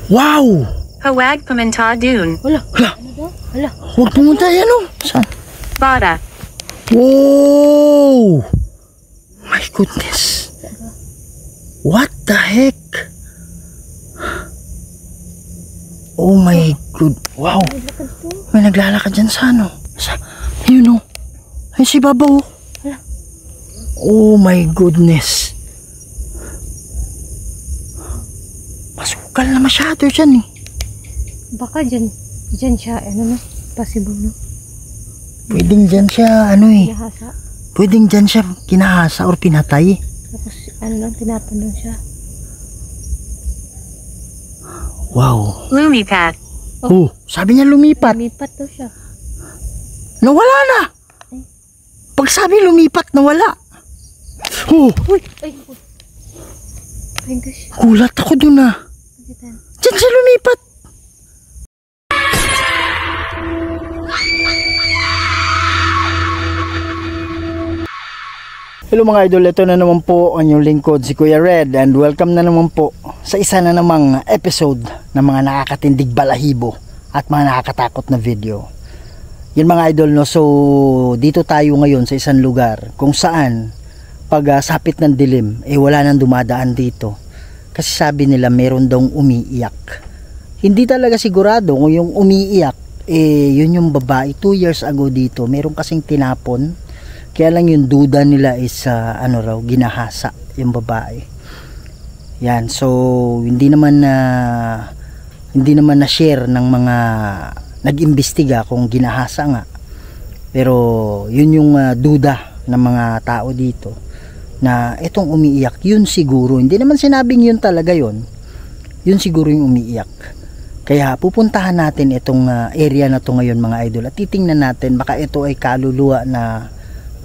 Wow! Huwag pumunta dun. Hala. Hala. Ano daw? Hala. Huwag pumunta yan o. Saan? Bata. Wow! My goodness. What the heck? Oh my god. Wow. May naglalakad dyan sa ano. Yun o. Ay si Babaw. Hala. Oh my goodness. Masukal na masyado dyan eh. Baka dyan siya, ano na, possible no? Pwedeng dyan siya, ano eh. Nahasa. Pwedeng dyan siya kinahasa or pinatay. Tapos, ano lang, tinatanong siya. Wow. Lumipat. Oh, sabi niya lumipat. Lumipat daw siya. Nawala na. Pag sabi lumipat, nawala. Oh, Uy! Ay, uy. Ay, gosh. gulat ako dun ah. Pagitan. Diyan siya lumipat. Hello mga idol, ito na naman po ang inyong lingkod si Kuya Red, and welcome na naman po sa isa na namang episode ng mga nakakatindig balahibo at mga nakakatakot na video. Yun mga idol, no? So dito tayo ngayon sa isang lugar kung saan pag sapit ng dilim wala nang dumadaan dito, kasi sabi nila meron daw umiiyak. Hindi talaga sigurado kung yung umiiyak yun yung babae 2 years ago dito. Meron kasing tinapon. Kaya lang yung duda nila is ano raw, ginahasa yung babae. Yan, so hindi naman na share ng mga nag-imbestiga kung ginahasa nga. Pero yun yung duda ng mga tao dito na itong umiiyak, yun siguro. Hindi naman sinabing yun talaga yun. Yun siguro yung umiiyak. Kaya pupuntahan natin itong area na to ngayon mga idol, at titingnan natin baka ito ay kaluluwa na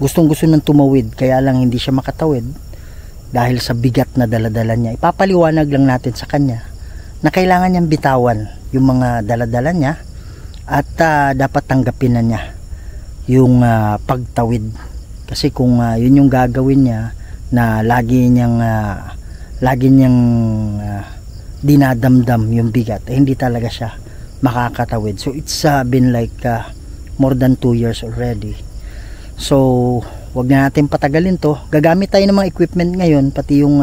gustong-gusto nang tumawid, kaya lang hindi siya makatawid dahil sa bigat na daladala niya. Ipapaliwanag lang natin sa kanya na kailangan niyang bitawan yung mga daladala niya at dapat tanggapin na niya yung pagtawid. Kasi kung yun yung gagawin niya na lagi niyang dinadamdam yung bigat, hindi talaga siya makakatawid. So it's been like more than 2 years already. So wag na natin patagalin to. Gagamit tayo ng mga equipment ngayon, pati yung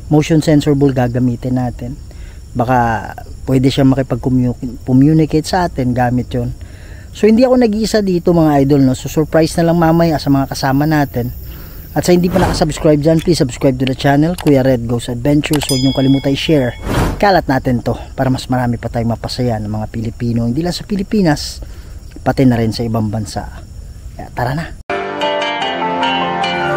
motion sensor ball gagamitin natin. Baka pwede siya makipag-communicate sa atin gamit yon. So hindi ako nag-iisa dito mga idol, no? So surprise na lang mamaya sa mga kasama natin. At sa hindi pa nakasubscribe dyan, please subscribe to the channel Kuya Red Goes Adventures. Huwag niyong kalimutan i-share. Kalat natin to para mas marami pa tayong mapasaya ng mga Pilipino, hindi lang sa Pilipinas, pati na rin sa ibang bansa. Kaya tara na.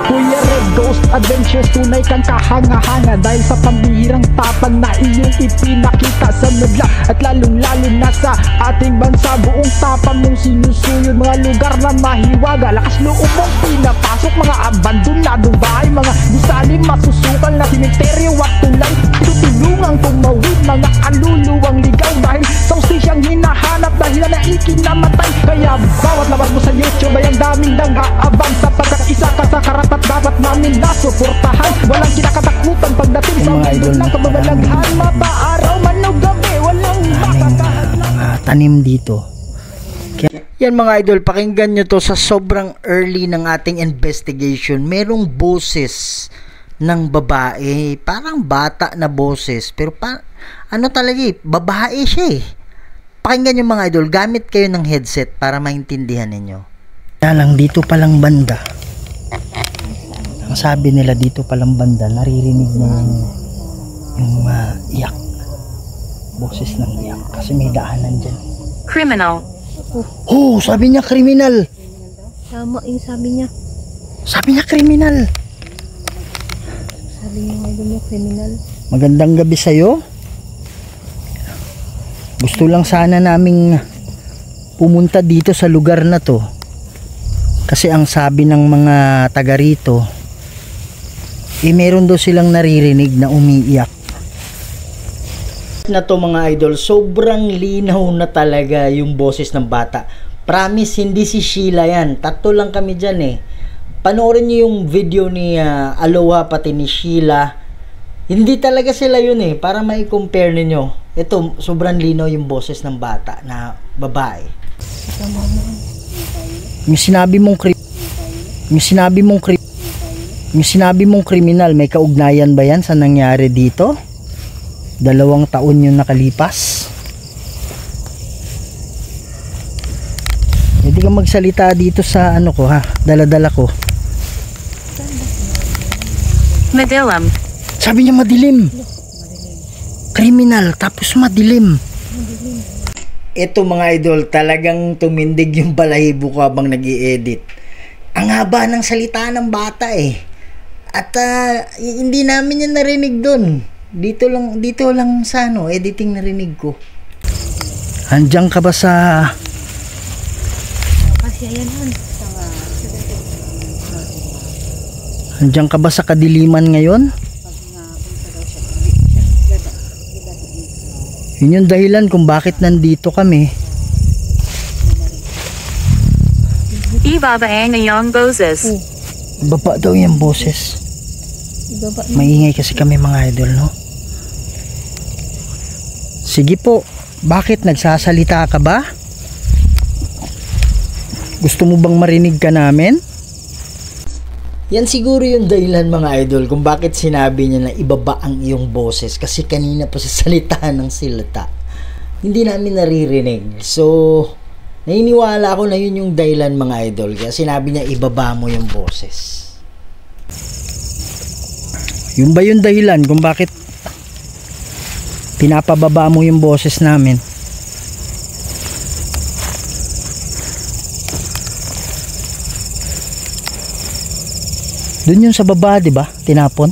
Kuya Red Ghost Adventures, tunay kang kahanga-hanga dahil sa pambihirang tapang na iyong ipinakita sa madla at lalong-lalo na sa ating bansa. Buong tapang mong sinusuyod mga lugar na mahiwaga, lakas loob mong pinapasok mga abandonadong bahay, mga gusali masusukal na simenteryo at tulay. Tutulungang tumawid mga kaluluwang ligaw dahil sa ustisyang hinahanap dahil na ikinamatay. Kaya bawat labas mo sa YouTube ay ang daming nang-aabang sapagkat isa ka sa karapat dapat namin nasuportahan. Walang kinakatakutan pagdating sa mundo ng kababalaghan. Mapaaraw man o gabi, walang makakahadlang. Tanim dito. Yan mga idol, pakinggan nyo to. Sa sobrang early ng ating investigation, merong boses ng babae, parang bata na boses, pero ano talaga babae siya eh. Pakinggan nyo mga idol, gamit kayo ng headset para maintindihan ninyo. Kaya lang dito palang banda, ang sabi nila dito palang banda, naririnig na yung iyak, boses ng iyak, kasi may daanan dyan. Criminal. Oh, sabi niya kriminal. Tama yung sabi niya. Sabi niya kriminal. Sabi niya nga mo, criminal. Magandang gabi sa'yo. Gusto lang sana naming pumunta dito sa lugar na to, kasi ang sabi ng mga taga rito, meron daw silang naririnig na umiiyak. Na to mga idol, sobrang linaw na talaga yung boses ng bata. Promise, hindi si Sheila yan. Tatlo lang kami dyan eh. Panoorin nyo yung video ni Aloha pati ni Sheila. Hindi talaga sila yun eh, para mai-compare ninyo. Ito, sobrang linaw yung boses ng bata na babae. Yung sinabi mong kriminal, may kaugnayan ba yan sa nangyari dito? 2 taon yung nakalipas. Hindi ka magsalita dito sa ano ko ha, dala-dala ko. Madilim. Sabi niya madilim. Kriminal, tapos madilim. Ito mga idol, talagang tumindig yung balahibo ko habang nag-i-edit. Ang haba ng salita ng bata eh. At hindi namin yan narinig dun. Dito lang sa editing narinig ko. Andiyan ka ba sa... Kasi ayan han. Andiyan ka ba sa kadiliman ngayon? Yun yung dahilan kung bakit nandito kami. Ibaba ang iyong boses. Baba daw yung boses. Ibaba. Maingay kasi kami mga idol, no? Sige po, bakit nagsasalita ka ba? Gusto mo bang marinig ka namin? Yan siguro yung dahilan mga idol kung bakit sinabi niya na ibaba ang iyong boses, kasi kanina pa sa salita ng silata hindi namin naririnig. So naniniwala ako na yun yung dahilan mga idol, kaya sinabi niya ibaba mo yung boses. Yun ba yung dahilan kung bakit pinapababa mo yung boses namin? Doon yun sa baba, di ba? Tinapon.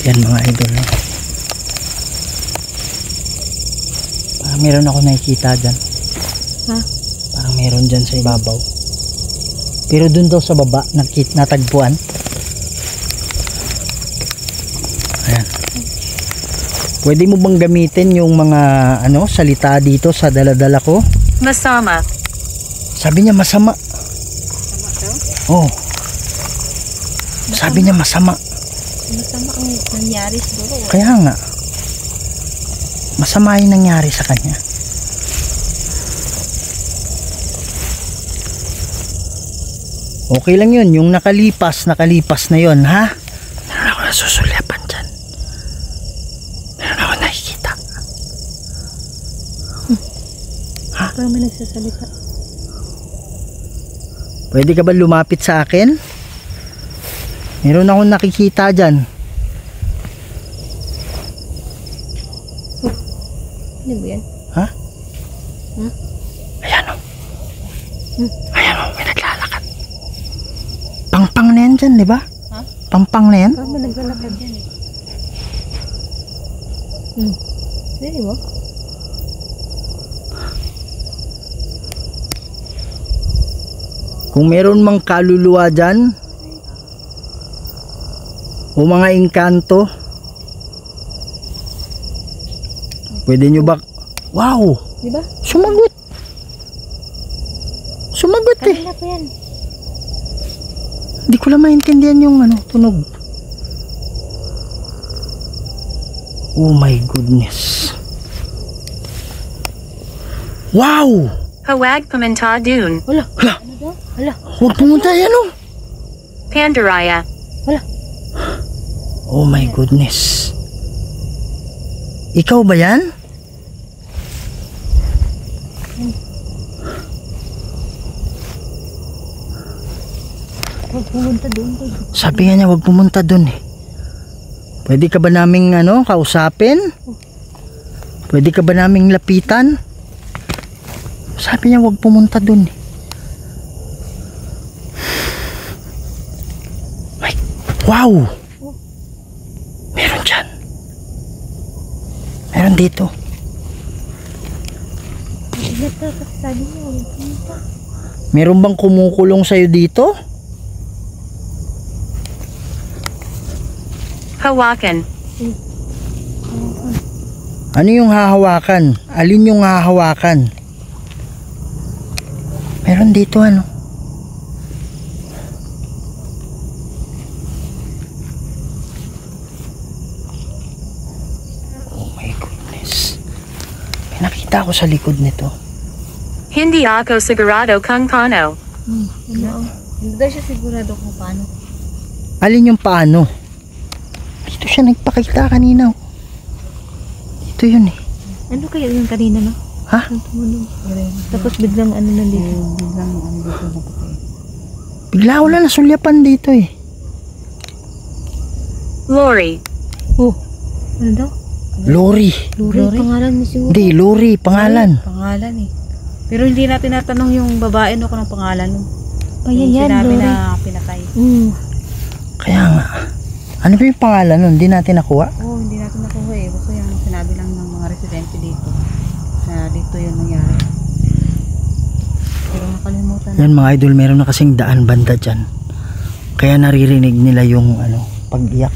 Yan mga idol. No? Parang meron ako nakikita dyan. Ha? Parang meron dyan sa ibabaw. Pero doon daw sa baba, natagpuan. Ayan. Pwede mo bang gamitin yung mga salita dito sa daladala ko? Masama. Sabi niya masama. Oh. Sabi niya masama. Masama ang nangyari siguro. Kaya nga. Masama yung nangyari sa kanya. Okay lang yun. Yung nakalipas na yun, ha? Meron ako nasusulyapan dyan. Meron ako nakikita. Ha? Parang may nagsasalita. Pwede ka ba lumapit sa akin? Meron akong nakikita dyan. Ano ba yan? Ha? Ha? Ayan o. Ayan o, may naglalakad. Pangpang na yan dyan, di ba? Ha? Pangpang na yan? Parang may naglalakad yan eh. Hindi mo? Kung meron mang kaluluwa dyan o mga engkanto, pwede nyo ba? Wow! Di ba? Sumagot eh. Kanina pa yan. Hindi ko lang maintindihan yung tunog. Oh my goodness. Wow! Huwag pumunta dun. Wala. Hala, Ano daw? Hala. huwag pumunta yan o. Pandaraya. Wala. Oh my goodness. Ikaw ba yan? Huwag pumunta doon. Sabi nga niya huwag pumunta dun eh. Pwede ka ba naming kausapin? Pwede ka ba naming lapitan? Sabi niya huwag pumunta dun eh. Ay, wow! Meron dyan. Meron dito. Ingat ka kasi sabi niya. Huwag pumunta. Meron bang kumukulong sa'yo dito? Hawakan. Ano yung hahawakan? Alin yung hahawakan? Meron dito nakita ko sa likod nito. Hindi ako sigurado kung paano. Hindi daw siya sigurado kung paano. Alin yung paano? Dito siya nagpakita kanina. Dito yun eh. Ano kaya yung kanina, no? Ha? Ang tumunog. Tapos biglang ano nandito. Bigla ko lang nasulyapan dito eh. Lori. Oh, ano daw? Lori. Lori, pangalan mo siguro. Hindi, Lori, pangalan. Pangalan eh. Pero hindi natin natanong yung babae no kung anong pangalan nun. Kaya Yung yan, sinabi Lori. na pinatay. Kaya nga. Ano ba yung pangalan nun? Hindi natin nakuha? Oo, hindi natin nakuha eh. Basta yung sinabi lang ng mga residente dito. Na dito yun nangyari. Pero nakalimutan. Yan mga idol, meron na kasing daan banda dyan. Kaya naririnig nila yung ano, pag-iyak.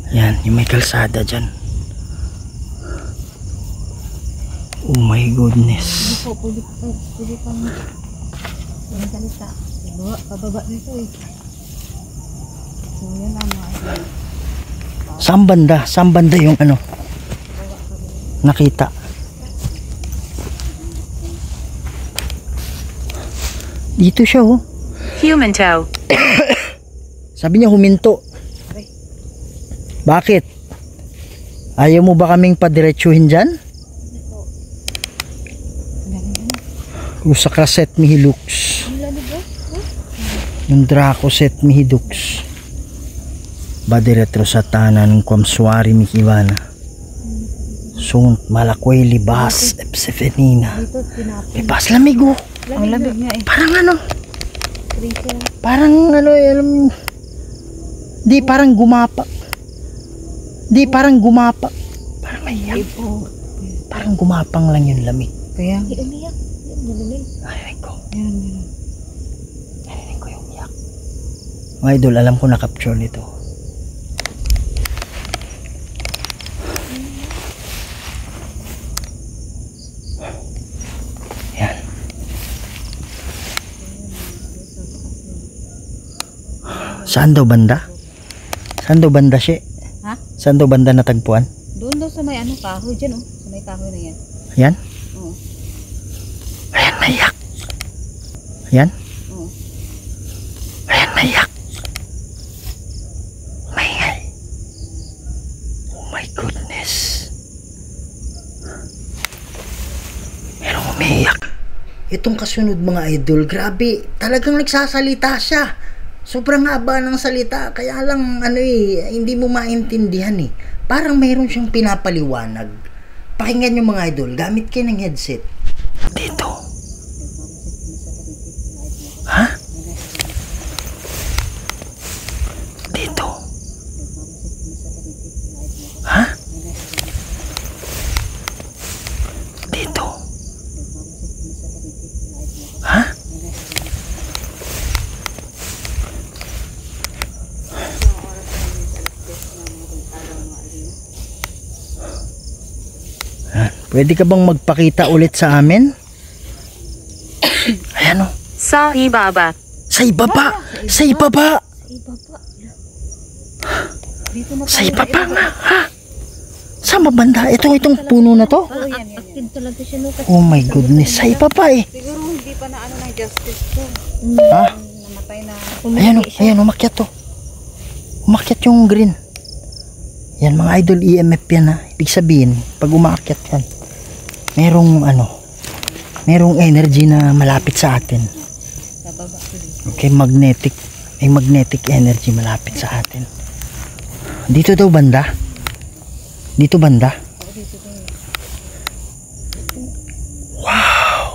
Yan, yung may kalsada dyan. Oh my goodness. Pwede pang yung salita. Pababa nito eh. So yun lang mga idol. Saan banda? Saan banda yung ano? Nakita. Dito siya oh. Human toe. Sabi niya huminto. Bakit? Ayaw mo ba kaming padiretsuhin dyan? Usa ka set mihilux. Yung Draco set mihidux. Badiretro sa tanan kwamswari mikibana. Sunt malakway libas epsefenina. Libas lamigo. Ang lamig nga eh. Parang ano? Parang ano, alam, di parang gumapak. Di parang gumapak. Parang mahiyak. Parang gumapang lang yung lamig. Kaya Umiyak. Narinig ko. meron. Narinig ko yung iyak. Mga idol, alam ko na-capture nito. Yan. Saan daw banda? Saan daw banda siya? Ha? Saan daw banda natagpuan? Doon daw sa may ano kahoy dyan oh. Sa may kahoy na yan. Yan? Oo. Ayan, naiyak. Ayan? Oo. Ayan, naiyak. Maingay. Oh my goodness. Merong umiiyak. Itong kasunod mga idol, grabe. Talagang nagsasalita siya. Sobrang haba ng salita. Kaya lang, ano eh, hindi mo maintindihan eh. Parang mayroon siyang pinapaliwanag. Pakinggan nyo mga idol, gamit kayo ng headset. Dito. Ha? Dito. Ha? Dito. Ha? Pwede ka bang magpakita ulit sa amin? Ayan o. Sa ibaba. Sa ibaba! Sa ibaba! Dito na Sa ibaba nga! Ha? Saan ba banda? Itong puno na to? Active talaga siya no. Oh my goodness! Sa ibaba eh! siguro hindi pa na ano na justice to. Ha? Namatay na. Ayan o. Ayan, umakyat to. Umakyat yung green. Yan mga idol, EMF yan ha. Ibig sabihin, pag umakyat yan, merong ano, merong energy na malapit sa atin. Sa baba ko dito. Okay, magnetic. May magnetic energy malapit sa atin. Dito daw banda. Dito banda. Wow.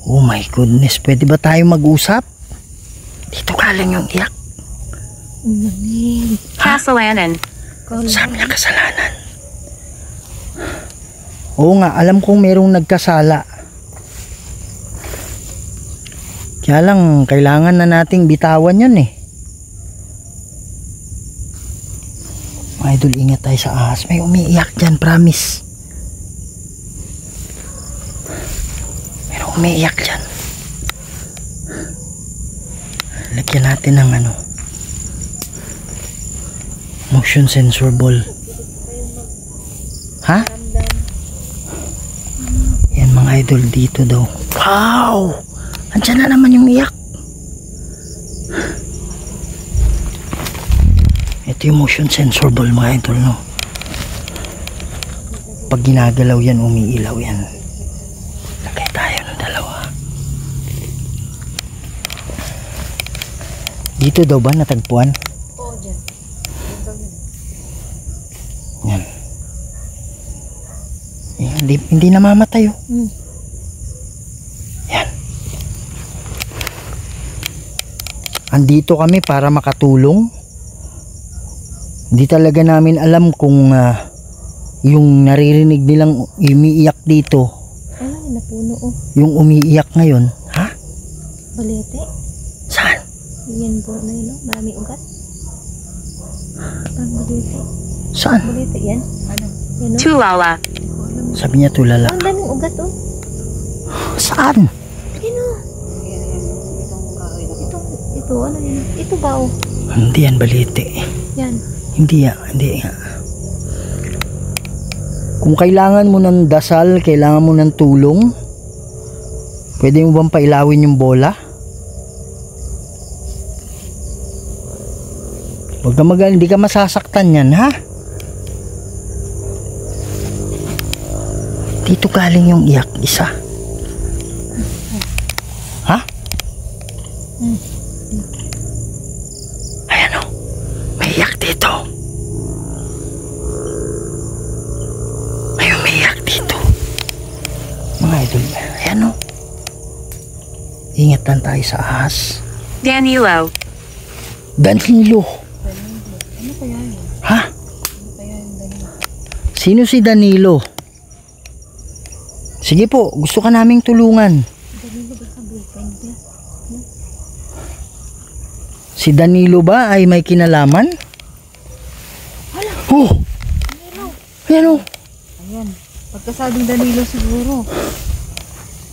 Oh my goodness. Pwede ba tayo mag-usap? Dito galing yung iyak. Kasalanan. Sabi niya kasalanan. Oo nga, alam kong merong nagkasala. Kaya lang, kailangan na nating bitawan yun eh. Mga idol, ingat tayo sa ahas. May umiiyak dyan, promise. Merong umiiyak dyan. Lagyan natin ng ano. Motion sensor ball. Ha? Yan mga idol, dito daw. Wow! Andiyan na naman yung iyak. Ito yung motion sensor ball mga idol, no? Pag ginagalaw yan, umiilaw yan. Lagay tayo ng dalawa. Dito daw ba natagpuan? Oo, dyan. Yan. Eh, hindi namamatay oh. Yan. Andito kami para makatulong. Hindi talaga namin alam kung yung naririnig nilang umiiyak dito. Ay, napuno oh. Yung umiiyak ngayon. Ha? Balete. Saan? Yan po na yun, oh. Maraming ugat. Ang balete. Saan? Balete yan. Ano? Yan oh. Tulala. Sabi niya tulala. Ang daming ugat oh. Saan? Yan oh. Itong kahoy na. Ito, ano yun? Ito ba oh? Hindi yan balite. Yan. Hindi nga. Kung kailangan mo ng dasal, kailangan mo ng tulong, pwede mo bang pailawin yung bola? Huwag ka hindi ka masasaktan yan, ha? Dito galing yung iyak, isa. Ha? Ayan o, may iyak dito. May umiyak dito. Mga idol, ayan o. Ingat lang tayo sa ahas. Danilo. Danilo. Ano kaya yun? Ha? Ano kaya yung Danilo? Sino si Danilo? Sige po, gusto ka naming tulungan. Danilo ba sa boyfriend niya? Si Danilo ba ay may kinalaman? Oh! Ayan o. Ayan. Pagkasabing Danilo siguro.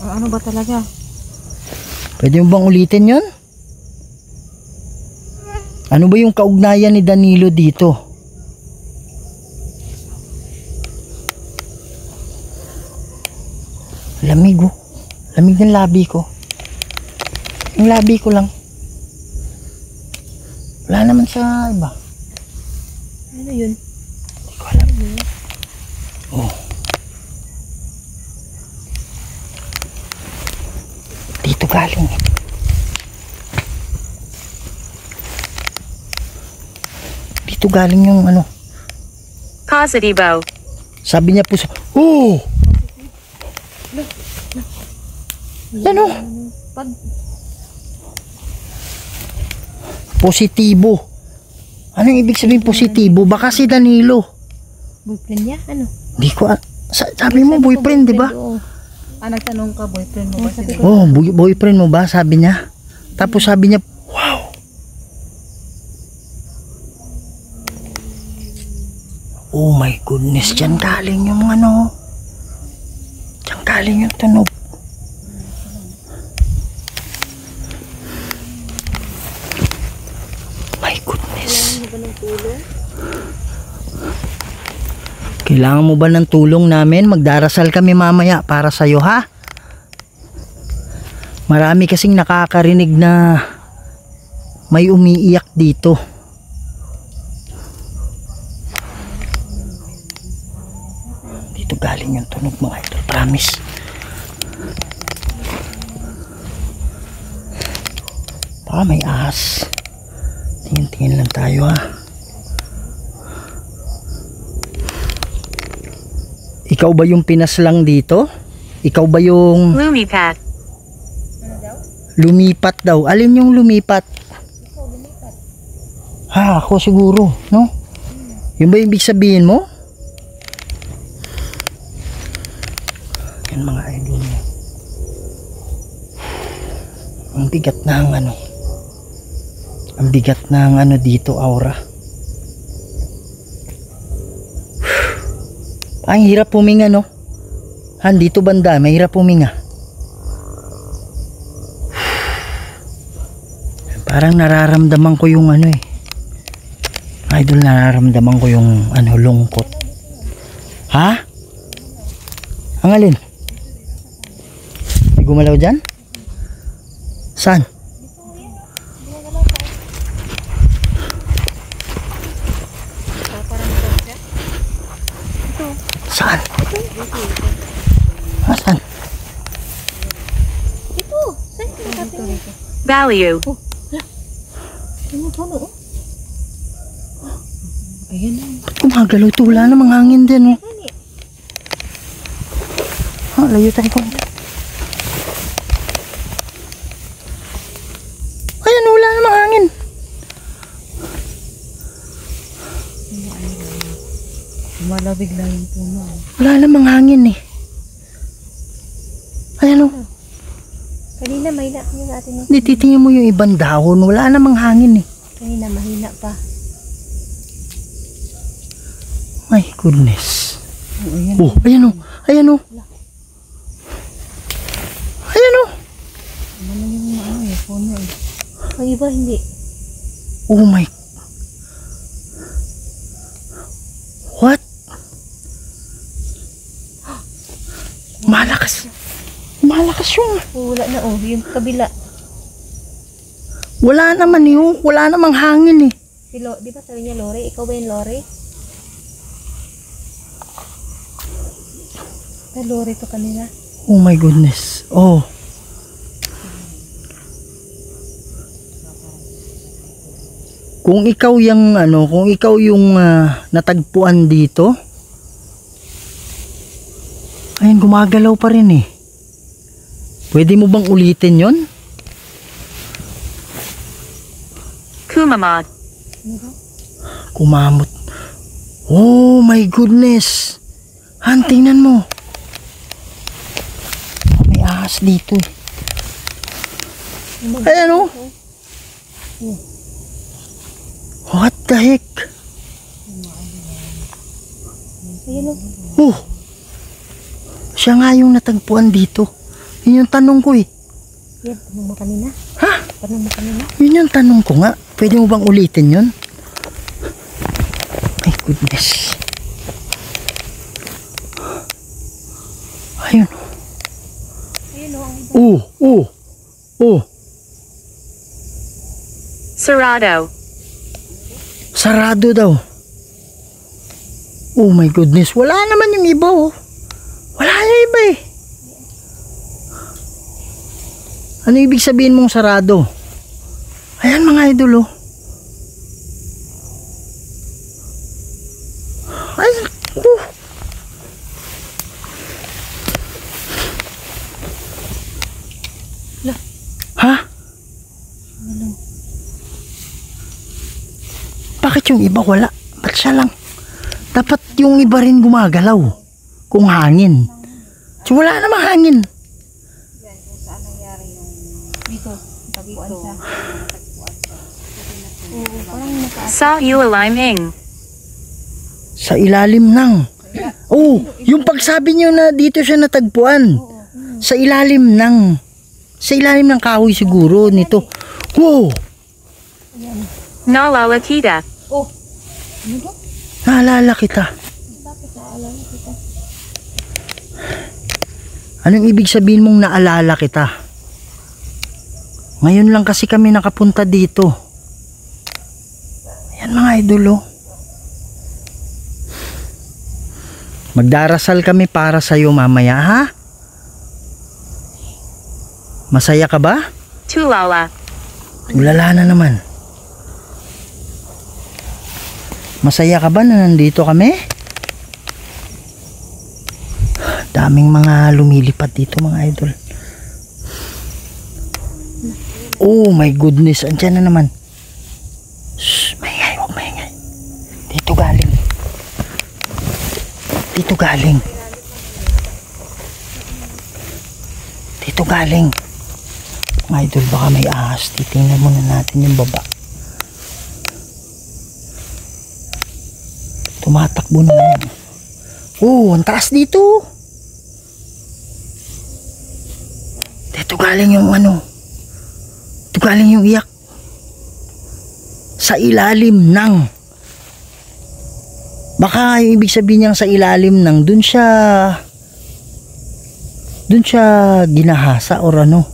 Ano ba talaga? Pwede mo bang ulitin yon? Ano ba yung kaugnayan ni Danilo dito? Lamig oh. Lamig ng labi ko. Yung labi ko lang. Wala naman sa iba. Ano yun? Hindi ko alam. Oh. Dito galing eh. Dito galing yung ano. Positivo. Sabi niya po sa... Oh! Ano? Pag Positibo. Anong ibig sabihin positibo? Baka si Danilo. boyfriend niya? Ano? Di ko... sabi mo boyfriend, di ba? Oo. Nagtanong ka, boyfriend mo ba si Danilo? Oh, boyfriend mo ba? Sabi niya. Tapos sabi niya, wow. Oh my goodness, dyan galing yung ano. Dyan galing yung tunog. My goodness. Kailangan mo ba ng tulong namin? Magdarasal kami mamaya para sa'yo, ha? Marami kasing nakakarinig na may umiiyak dito. Dito galing yung tunog mga idol, promise. Baka may ahas. Tingin-tingin lang tayo, ha? Ikaw ba yung pinaslang dito? Ikaw ba yung Lumipat. lumipat daw? Alin yung lumipat? Ha, ako siguro, no? Yun ba yung ibig sabihin mo? Yan mga idol niya. Ang bigat na ang ano. Ang bigat na ang ano dito, aura. Ang hirap puminga, no? Han, dito banda, mahirap puminga. Parang nararamdaman ko yung ano eh. Idol, nararamdaman ko yung ano, lungkot. Ha? Ang alin? May gumalaw dyan? Saan? Saan? Ah, saan? Ito. Saan ka nakatingin? Value. Ano puno? Ayan na. Gumagalaw to. Wala namang hangin din. Oh. Ano? Ha, layo tayo konti. Ayan, wala namang hangin. Umalaw bigla yung puno. Wala namang hangin eh. Ayan o. Kanina mahina yung natin. Hindi, titingnan mo yung ibang dahon. Wala namang hangin eh. Kanina mahina pa. My goodness. Ayan. Oh, ayan o. Ayan o. Ayan o. Ano yung ano eh, puno eh. Ang iba hindi. Oh my. What? Malakas. Malakas yung. Oh, wala na oh. Yung kabila. Wala naman yun. Wala namang hangin eh. Di ba sabi niya Lori? Ikaw ba yung Lori? Ay, Lori to kanina. Oh my goodness. Oh. Kung ikaw yung ano, kung ikaw yung natagpuan dito. Ayun, gumagalaw pa rin eh. Pwede mo bang ulitin 'yon? Kumamot. Kumamot. Oh my goodness. Han, tingnan mo. May ahas dito eh. Ayan oh. What the heck? Ayun oh. Oh. Siya nga yung natagpuan dito. Yun yung tanong ko eh. Yan, tanong mo kanina. Ha? Tanong mo kanina. Yun yung tanong ko nga. Pwede mo bang ulitin yun? My goodness. Ayun. Ayun oh. Oh, oh, oh. Sarado. Sarado daw. Oh my goodness. Wala naman yung iba oh. Wala yung iba eh. Ano ibig sabihin mong sarado? Ayan mga idol oh. Ay, Ha? Bakit yung iba wala? Ba't siya lang? Dapat yung iba rin gumagalaw. Kung hangin. So wala namang hangin. Dito. Tagpuan siya. Sa ilalim. Sa ilalim ng. Oh, yung pagsabi niyo na dito siya natagpuan. Sa ilalim ng. Sa ilalim ng kahoy siguro nito. Wow! Naalala kita. Naalala kita. Anong ibig sabihin mong naalala kita? Ngayon lang kasi kami nakapunta dito. Ayan mga idol oh. Magdarasal kami para sa'yo mamaya ha? Masaya ka ba? Tulala. Ulala na naman. Masaya ka ba na nandito kami? Daming mga lumilipad dito mga idol. Oh my goodness, andyan na naman. Shh, maingay, huwag maingay. Dito galing. Dito galing. Dito galing. Mga idol, baka may ahas. Titingnan muna natin yung baba. Tumatakbo naman. Oh, ang taas dito. Dito galing yung ano. Dito galing yung iyak. Sa ilalim ng. Baka yung ibig sabihin niyang sa ilalim ng dun siya ginahasa or ano.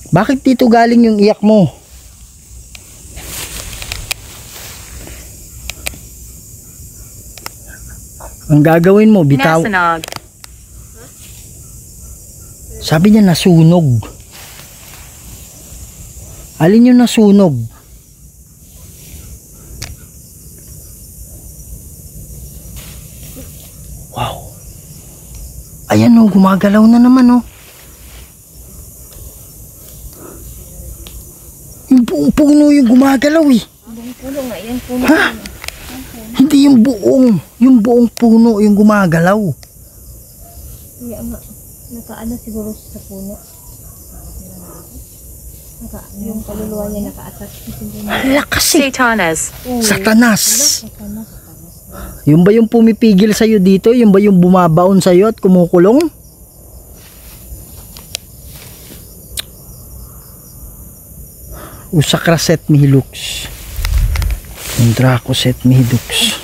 Bakit dito galing yung iyak mo? Ang gagawin mo, bitaw. Nasunog. Sabi niya nasunog. Alin yung nasunog? Wow. Ayan oh, gumagalaw na naman oh. Yung buong puno yung gumagalaw eh. Buong puno nga yan, puno. Ha? Hindi yung buong puno yung gumagalaw. Kaya nga, nakaano siguro sa puno. Yung kaluluwa niya naka-attach. Ang lakas eh. Satanas. Satanas. Yung ba yung pumipigil sa'yo dito? Yung ba yung bumabaon sa'yo at kumukulong? Usakraset mihilux. Indrakoset mihidux.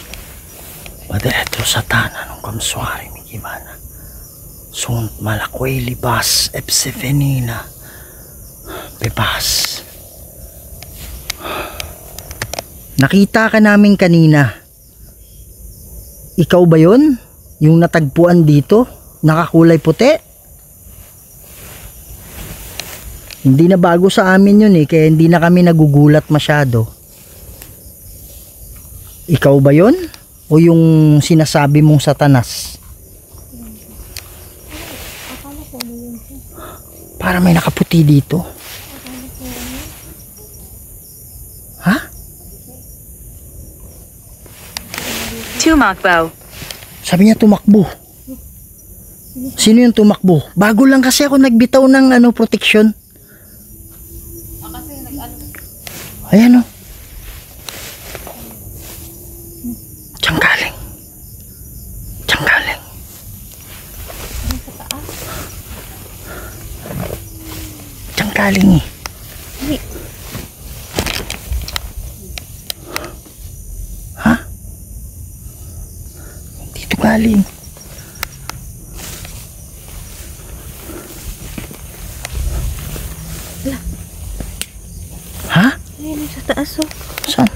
Padiretro satana nung kamsuari migimana. Sunt malakway libas epsefenina. Bebas. Nakita ka namin kanina. Ikaw ba yun? Yung natagpuan dito? Nakakulay puti? Hindi na bago sa amin yun eh. Kaya hindi na kami nagugulat masyado. Ikaw ba yun? O yung sinasabi mong Satanas? Para may nakaputi dito. Ha? Tumakbo. Sabi niya tumakbo. Sino yung tumakbo? Bago lang kasi ako nagbitaw ng protection. Ayan o. Diyan galing. Diyan galing. Diyan galing eh. Ha? Dito galing. Ha? Ayun, sa taas oh. Saan?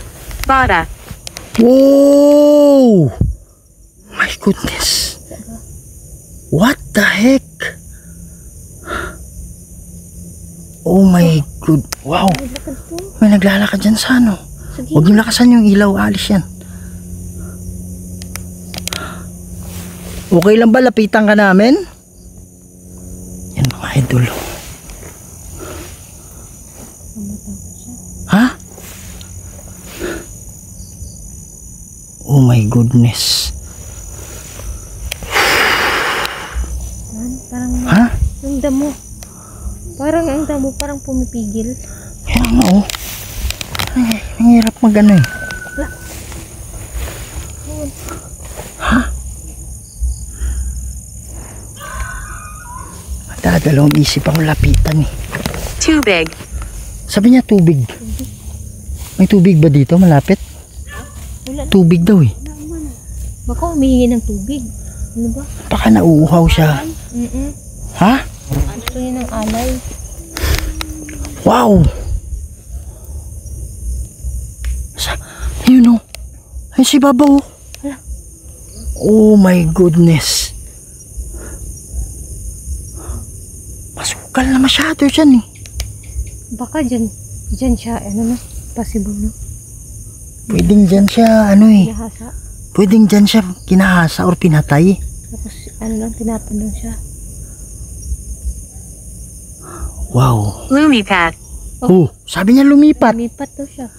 Bada. Whoa! My goodness. What the heck? Oh my good. Wow. May naglalakad dyan sa ano. Huwag yung lakasan yung ilaw. Alis yan. Okay lang ba? Lapitan ka namin? Yan mga idol. Ha? Oh my goodness. Parang Ha? yung damo. Parang ang damo, parang pumipigil. Kaya nga oh. Ay, ang hirap magano eh. Ha? Madadalawang isip akong lapitan eh. Too big. Sabi niya tubig. May tubig ba dito malapit? Wala. Tubig daw eh. Baka humihingi ng tubig. Ano ba? Baka nauuhaw siya. Ha? Gusto niya ng alay. Wow! Yun o. Ay si Babaw. Oh my goodness. Masukal na masyado dyan eh. Baka dyan siya, ano na, possible no? Pwedeng dyan siya, ano eh. Nahasa. Pwedeng dyan siya kinahasa or pinatay. Tapos, ano lang, tinatanong siya. Wow. Lumipat. Oh, sabi niya lumipat. Lumipat daw siya.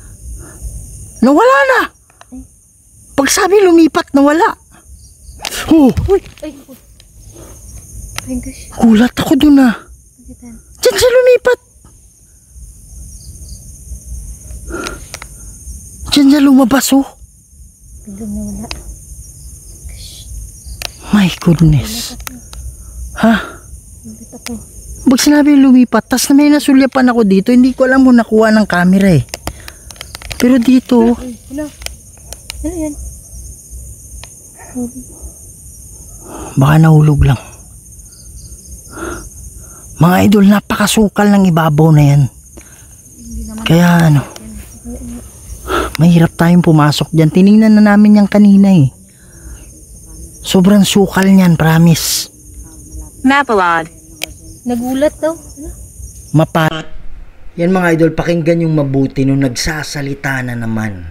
Nawala na. Pag sabi lumipat, nawala. Oh, Uy! Ay, uy. Ay, gosh. gulat ako dun ah. Pagitan. Diyan siya lumipat. Diyan siya lumabas oh. Biglang nawala. My goodness. Ha? Ulit ako. Pag sinabi lumipat, tas na may nasulyapan ako dito, hindi ko alam kung nakuha ng camera eh. Pero dito, Ano yan? baka nahulog lang. Mga idol, napakasukal ng ibabaw na yan. Kaya ano, mahirap tayong pumasok dyan. Tiningnan na namin yan kanina eh. Sobrang sukal niyan, promise. Mapalad. Nagulat daw. Ano? Mapat. Yan mga idol, pakinggan yung mabuti nung nagsasalita na naman.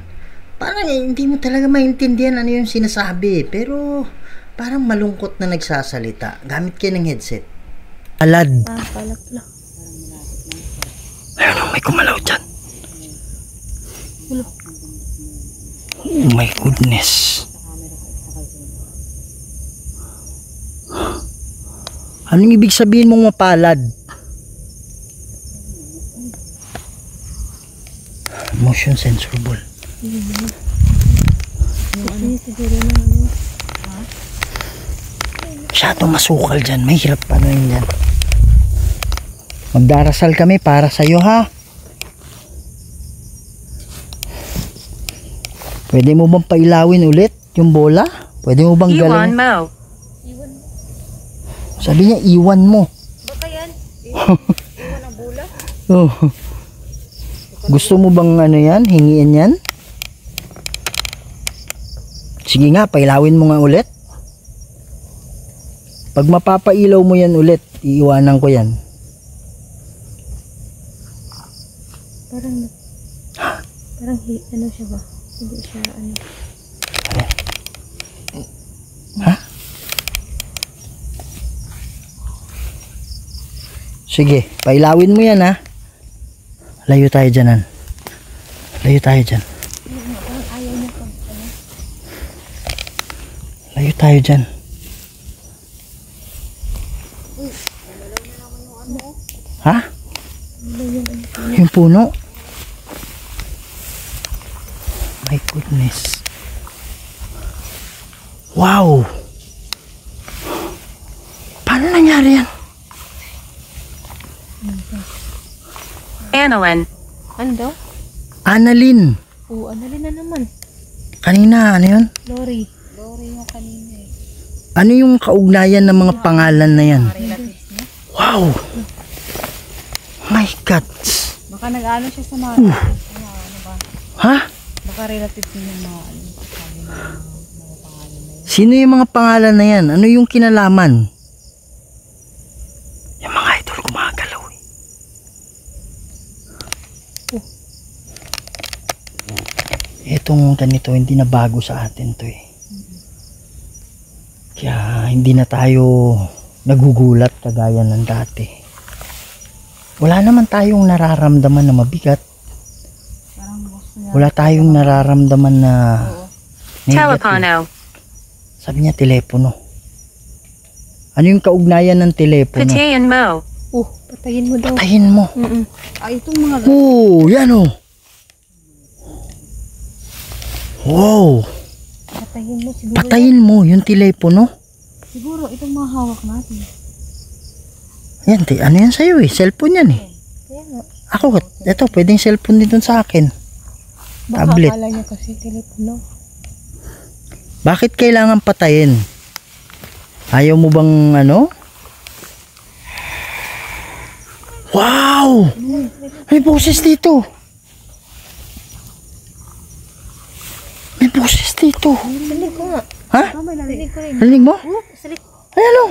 Parang hindi mo talaga maintindihan ano yung sinasabi. Pero parang malungkot na nagsasalita. Gamit kayo ng headset. Alad. Palak lang. Ayun, may kumalaw dyan. Oh my goodness. Anong ibig sabihin mong mapalad? Motion sensor ball. Siguro na ano. Masyadong masukal dyan. Mahirap ano yun dyan. Magdarasal kami para sa'yo ha. Pwede mo bang pailawin ulit yung bola? Pwede mo bang Iwan galawin? mo. Sabi niya iwan mo. Baka yan? Iwan ang bola? Oh. Gusto mo bang ano yan? Hingiin yan? Sige nga, pailawin mo nga ulit. Pag mapapailaw mo yan ulit, iiwanan ko yan. Parang ano siya ba? Hindi siya ano. Ha? Sige, pailawin mo yan ha. Layo tayo dyan. Layo tayo dyan. Layo tayo dyan. Ha? Yung puno? My goodness. Wow! Paano nangyari yan? Annalyn. Ano daw? Annalyn. Oo, Annalyn na naman. Kanina, ano yun? Lori. Yung kanina eh. Ano yung kaugnayan ng mga pangalan na yan? Relatives niya. Wow! My God! Baka nag-ano siya sa mga, ano ba? Ha? Baka relatives niya yung mga, ano, sabi na mga pangalan na yun. Sino yung mga pangalan na yan? Ano yung kinalaman? Yung mga idol gumagalaw eh. Itong ganito, hindi na bago sa atin to eh. Kaya hindi na tayo nagugulat kagaya ng dati. Wala naman tayong nararamdaman na mabigat. Parang gusto niya. Wala tayong nararamdaman na negative. Telepono. Sabi niya telepono. Ano yung kaugnayan ng telepono? Patayin mo. Patayin mo daw. Patayin mo. Ay, itong mga Oh, yan oh. Wow. Patayin mo siguro. Patayin mo yung telepono. siguro itong mga hawak natin. Yan, ano yan sa'yo eh? Cellphone yan eh. Kaya nga. Ako, eto, pwedeng cellphone din dun sa akin. Baka Tablet. akala niya kasi telepono. Bakit kailangan patayin? Ayaw mo bang ano? Wow! May boses dito. May boses dito. Salig ko nga. Ha? Salig ko rin. Narinig mo? Salig. Ayan o.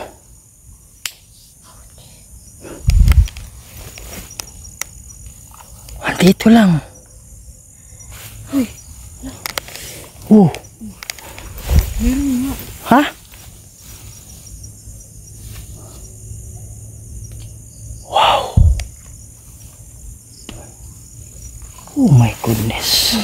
Andito lang. Oh. Ha? Wow. Oh my goodness.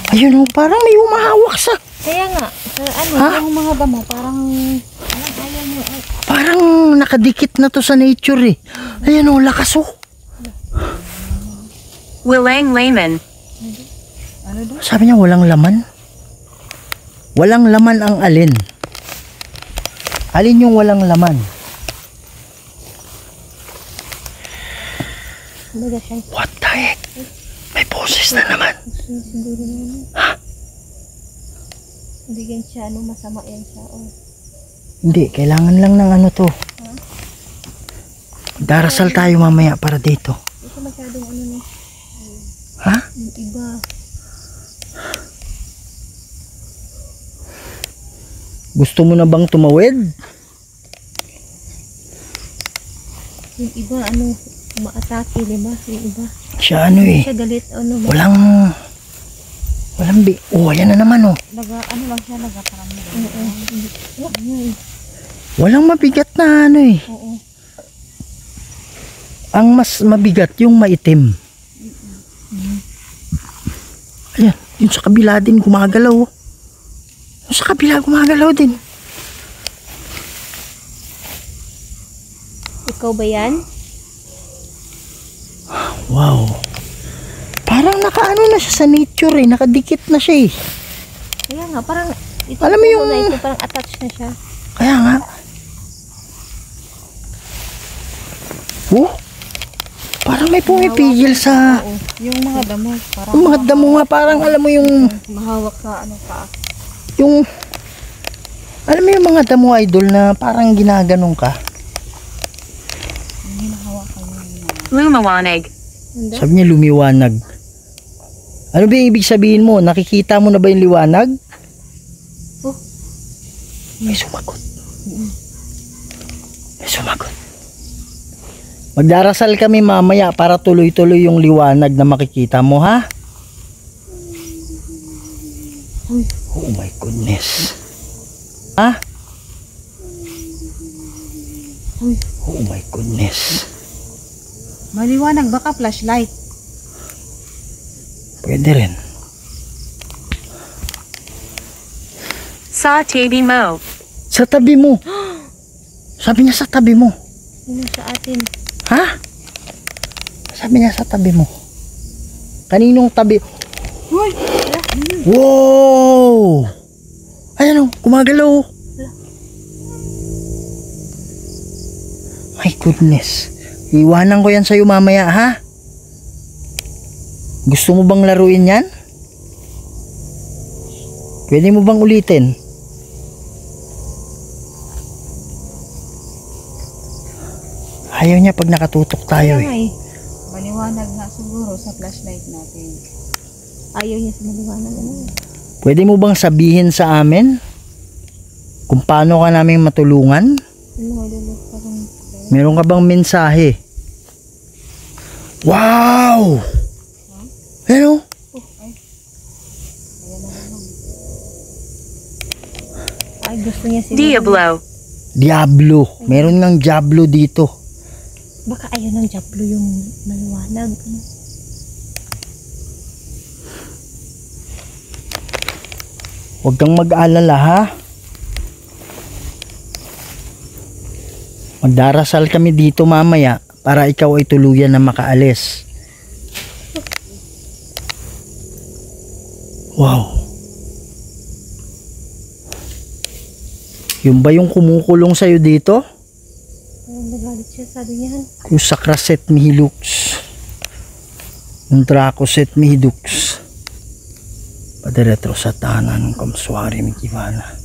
Ayun oh, parang may humahawak sa... Kaya nga. Ano, Ha? yung mga damo, parang... ayaw mo. Parang nakadikit na to sa nature eh. Ayan oh, lakas oh. Wilang layman. Sabi niya walang laman. Walang laman ang alin. Alin yung walang laman? Baga siya. What the heck? May boses na naman. Siguro na ano. Ha? Hindi yan siya, ano, masama yan siya. Oh. Hindi, kailangan lang ng ano to. Darasal tayo mamaya para dito. Hindi siya masyadong ano na. Ha? Yung iba. Gusto mo na bang tumawid? Yung iba, ano, umaatake, di ba? Yung iba. Siya ano eh. Siya galit, ano, Walang oh, ayan na naman oh. Ano lang siya, parang Ayun. Walang mabigat na ano eh. Oo. Ang mas mabigat yung maitim. Ayan, yung sa kabila din gumagalaw oh. Yung sa kabila gumagalaw din. Ikaw ba yan? Wow. Parang nakaano na siya sa nature eh. Nakadikit na siya eh. Kaya nga, parang ito, Alam mo puno yung- na ito, parang attached na siya. Kaya nga. Oh. Parang may pumipigil sa Oo, yung mga damo, parang yung mga damo nga. Parang alam mo yung mahawak sa ano pa. yung alam mo yung mga damo idol na parang ginaganong ka. Lumawanig. Hindi? Sabi niya lumiwanag. Ano ba yung ibig sabihin mo? Nakikita mo na ba yung liwanag? Oh. May sumagot. May sumagot. Magdarasal kami mamaya para tuloy-tuloy yung liwanag na makikita mo, ha? Oh my goodness. Ha? Oh my goodness. Maliwanag, baka flashlight. Pwede rin. Sa TV mo. Sa tabi mo. Sabi niya sa tabi mo. Yun sa atin. Ha? Sabi niya sa tabi mo. Kaninong tabi? Uy! Wow! Ayan o, gumagalaw. My goodness. Iwanan ko yan sa'yo mamaya, ha? Gusto mo bang laruin yan? Pwede mo bang ulitin? Ayaw niya pag nakatutok tayo Kaya nga eh. eh. Maliwanag nga siguro sa flashlight natin. Ayaw niya sa maliwanag. Ano? Pwede mo bang sabihin sa amin kung paano ka namin matulungan? Ano, lalo, parang Meron ka bang mensahe? Wow! Ano? ay gusto niya sila. Diablo. Diablo. Meron ngang Diablo dito. Baka ayaw ng Diablo yung maliwanag. Ano? Huwag kang mag-alala, ha? Magdarasal kami dito mamaya para ikaw ay tuluyan na makaalis. Wow. Yung ba yung kumukulong sa'yo dito? Parang nagalit siya, sabi niya. Yung sakraset mihilux. Yung dracoset mihidux. Padiretro sa tanan kamswari mikivana.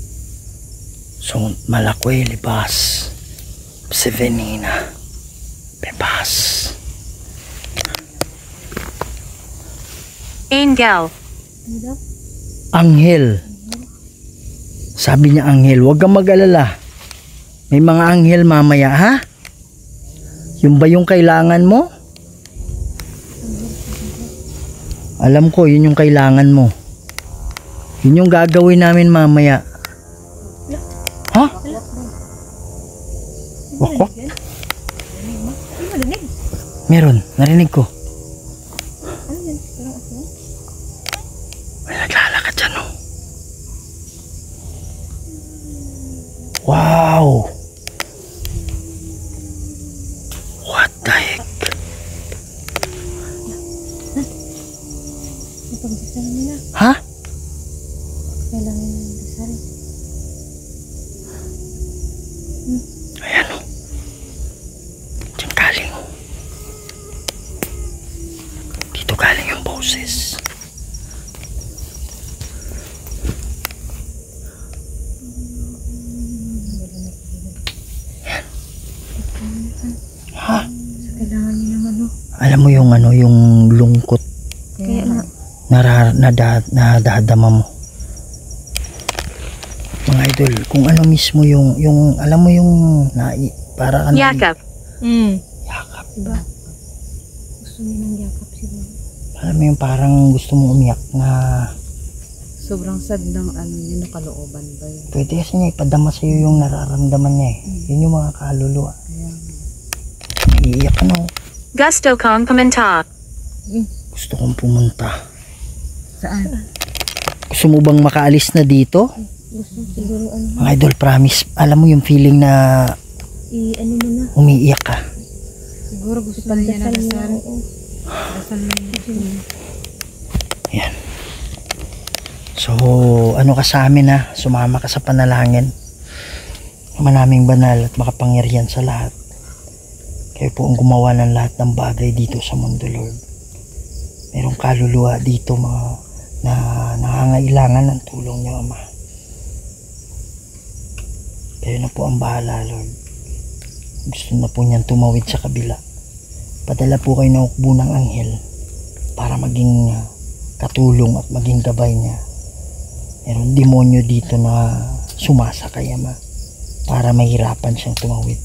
Sunt malakwe libas. Sevenina. Pepas. Angel. Ano daw? Anghel. Sabi niya anghel, huwag kang mag-alala. May mga anghel mamaya, ha? Yung ba yung kailangan mo? Alam ko, yun yung kailangan mo. Yun yung gagawin namin mamaya. Ha? Wakwak? Ano marinig? Meron, narinig ko. Ano yan? Parang ako? May naglalakad dyan, oh. Wow! What the heck? Napag-dasal nila. Ha? Kailangan ng dasal. boses. Ha? Kailangan niya ng ano. Alam mo yung ano, yung lungkot Kaya nga. nadadama mo. Mga idol, kung ano mismo yung alam mo yung para ano, Yakap. yakap. Diba? Gusto niya ng yakap siguro. Alam mo yung parang gusto mong umiyak na Sobrang sad ng ano yun, kalooban ba yun? pwede kasi niya ipadama sa iyo yung nararamdaman niya eh. Yun yung mga kaluluwa. Iiyak ano. Gusto kong pumunta. Gusto kong pumunta. Saan? Gusto mo bang makaalis na dito? Gusto siguro ano. Mga idol, promise. Alam mo yung feeling na Ano mo na. umiiyak ka. Siguro gusto na niya na Dasal niya. dasal. Oo. Dasal na niya. Yan. So, ano ka sa amin ha? Sumama ka sa panalangin. Ama naming banal at makapangyarihan sa lahat. Kayo po ang gumawa ng lahat ng bagay dito sa mundo, Lord. Merong kaluluwa dito mga na nangangailangan ng tulong niyo, Ama. Kayo na po ang bahala, Lord. Gusto na po niyan tumawid sa kabila. Padala po kayo ng hukbo ng anghel para maging katulong at maging gabay niya. Merong demonyo dito na sumasakay, Ama, para mahirapan siyang tumawid.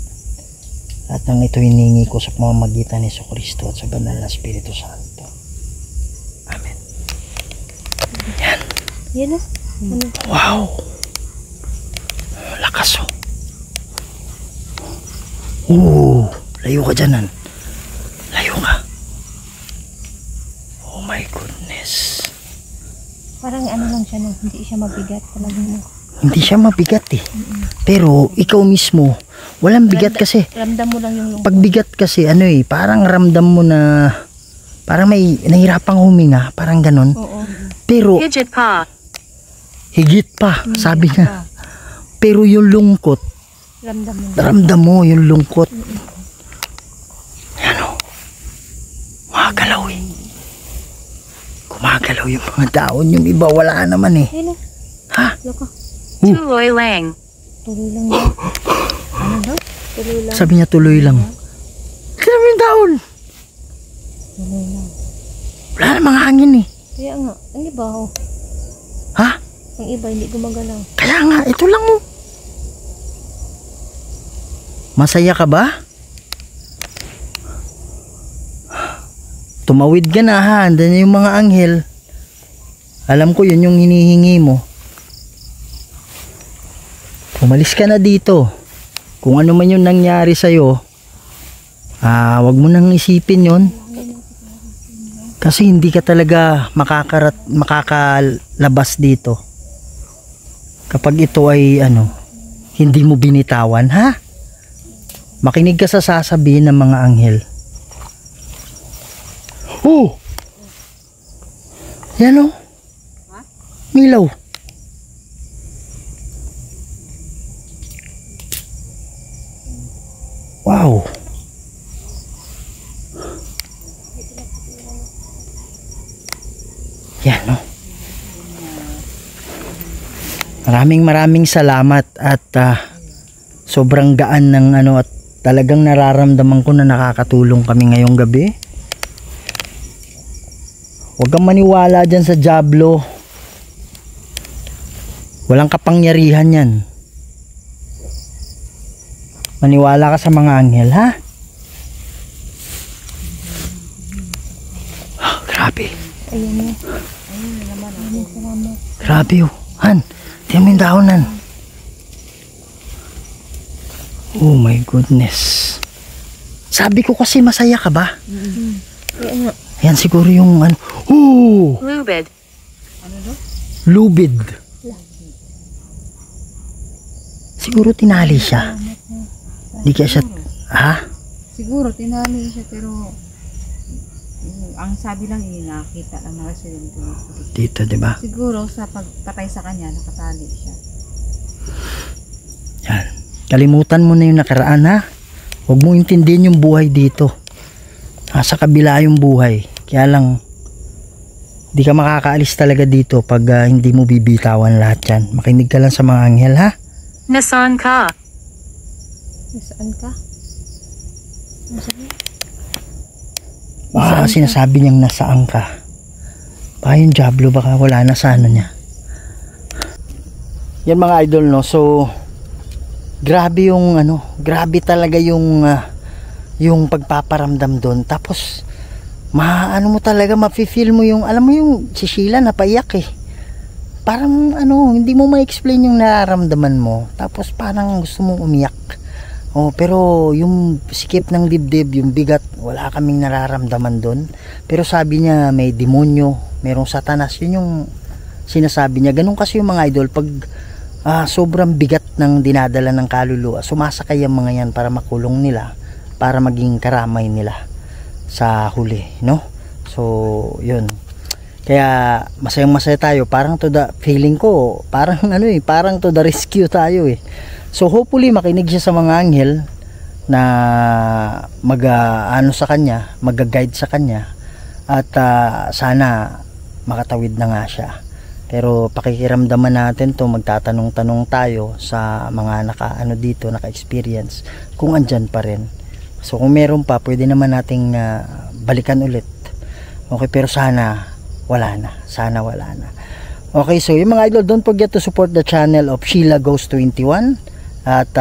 At nang ito hiningi ko sa pamamagitan ni Jesucristo at sa banal na Espiritu Santo. Amen. Yan. Yan na. Ano? Wow. Lakas oh. Layo ka dyan, layo ka. Oh my goodness. Parang ano lang siya, no? Hindi siya mabigat talaga. Hindi siya mabigat eh. Pero ikaw mismo, walang bigat kasi. Ramdam mo lang yung lungkot. Pag bigat kasi, ano eh, parang ramdam mo na, parang may nahirapang huminga, parang ganun. Oo. Pero Higit pa. higit pa, sabi niya. Pero yung lungkot, Ramdam mo. ramdam mo yung lungkot. Ano? Magalaw eh. Gumagalaw yung mga taon. Yung iba wala naman eh. Yan na. Ha? Loko. Tuloy lang. Tuloy lang yan. Ano daw? Tuloy lang. Sabi niya tuloy lang. Kaya yung taon. Tuloy lang. Wala namang hangin eh. Kaya nga. Ang iba, oh. Ha? Ang iba, hindi gumagalaw. Kaya nga, ito lang oh. Masaya ka ba? Tumawid ka na ha. Andan na yung mga anghel. Alam ko yun yung hinihingi mo. Umalis ka na dito. Kung ano man yung nangyari sa'yo, wag mo nang isipin yon. Kasi hindi ka talaga makakalabas dito. Kapag ito ay hindi mo binitawan, ha? Makinig ka sa sasabihin ng mga anghel. Oh! Yan oh. Milaw. Wow. Yan oh. Maraming salamat at sobrang gaan ng at talagang nararamdaman ko na nakakatulong kami ngayong gabi. Huwag kang maniwala dyan sa Diablo. Walang kapangyarihan yan. Maniwala ka sa mga anghel, ha? Oh, grabe. Ayan na. Grabe oh. Han, tiyan mo yung dahonan. Oh my goodness. Sabi ko kasi masaya ka ba? Kaya nga. Yan siguro yung oh! Lubid. Lubid. Siguro tinali siya. Hindi kaya siya, ha? Siguro tinali siya pero ang sabi lang nakita lang na residente Dito, di ba? siguro sa pagpatay sa kanya nakatali siya. Yan. Kalimutan mo na yung nakaraan, ha? Huwag mo intindihin yung buhay dito. Nasa kabila yung buhay. Kaya lang, Di ka makakaalis talaga dito pag hindi mo bibitawan lahat yan. Makinig ka lang sa mga anghel, ha? Nasaan ka? Nasaan ka? Nasaan? Baka sinasabi niyang nasaan ka. Baka yung Diablo, baka wala na sa ano niya. Yan mga idol, no? So grabe yung ano, grabe talaga yung pagpaparamdam doon. Tapos maano mo talaga, mafe-feel mo yung, alam mo yung si Sheila napaiyak eh. Parang ano, hindi mo ma-explain yung nararamdaman mo. Tapos parang gusto mong umiyak. Oh, pero yung sikip ng dibdib, yung bigat, wala kaming nararamdaman doon. Pero sabi niya may demonyo, merong satanas, yun yung sinasabi niya. Ganun kasi yung mga idol, pag sobrang bigat ng dinadala ng kaluluwa, sumasakay ang mga yan para makulong nila, para maging karamay nila sa huli, no? So yun, kaya masayang masaya tayo, parang to the feeling ko, parang ano eh, parang to the rescue tayo eh. So hopefully makinig siya sa mga anghel na ano sa kanya, mag-guide sa kanya, at sana makatawid na nga siya. Pero pakikiramdaman natin to, magtatanong-tanong tayo sa mga naka-ano dito, naka-experience, kung andyan pa rin. So kung meron pa, pwede naman nating balikan ulit. Okay, pero sana wala na. Sana wala na. Okay, so yung mga idol, don't forget to support the channel of Sheila Goes 21. At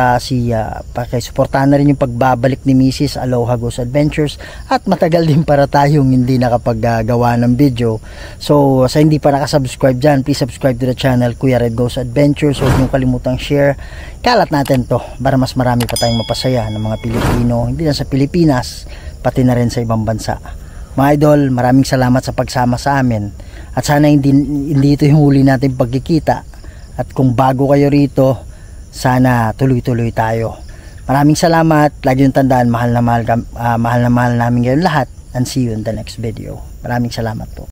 pakisuportahan na rin yung pagbabalik ni Mrs. Aloha Goes Adventures. At matagal din para tayong hindi nakapaggawa ng video. So sa hindi pa nakasubscribe dyan, please subscribe to the channel Kuya Red Goes Adventures. Huwag niyong kalimutang share. Kalat natin to para mas marami pa tayong mapasaya ng mga Pilipino, hindi lang sa Pilipinas, pati na rin sa ibang bansa. Mga idol, maraming salamat sa pagsama sa amin. At sana hindi ito yung huli natin pagkikita. At kung bago kayo rito, sana tuloy-tuloy tayo. Maraming salamat. Lagi yung tandaan, mahal na mahal namin kayo lahat. And see you in the next video. Maraming salamat po.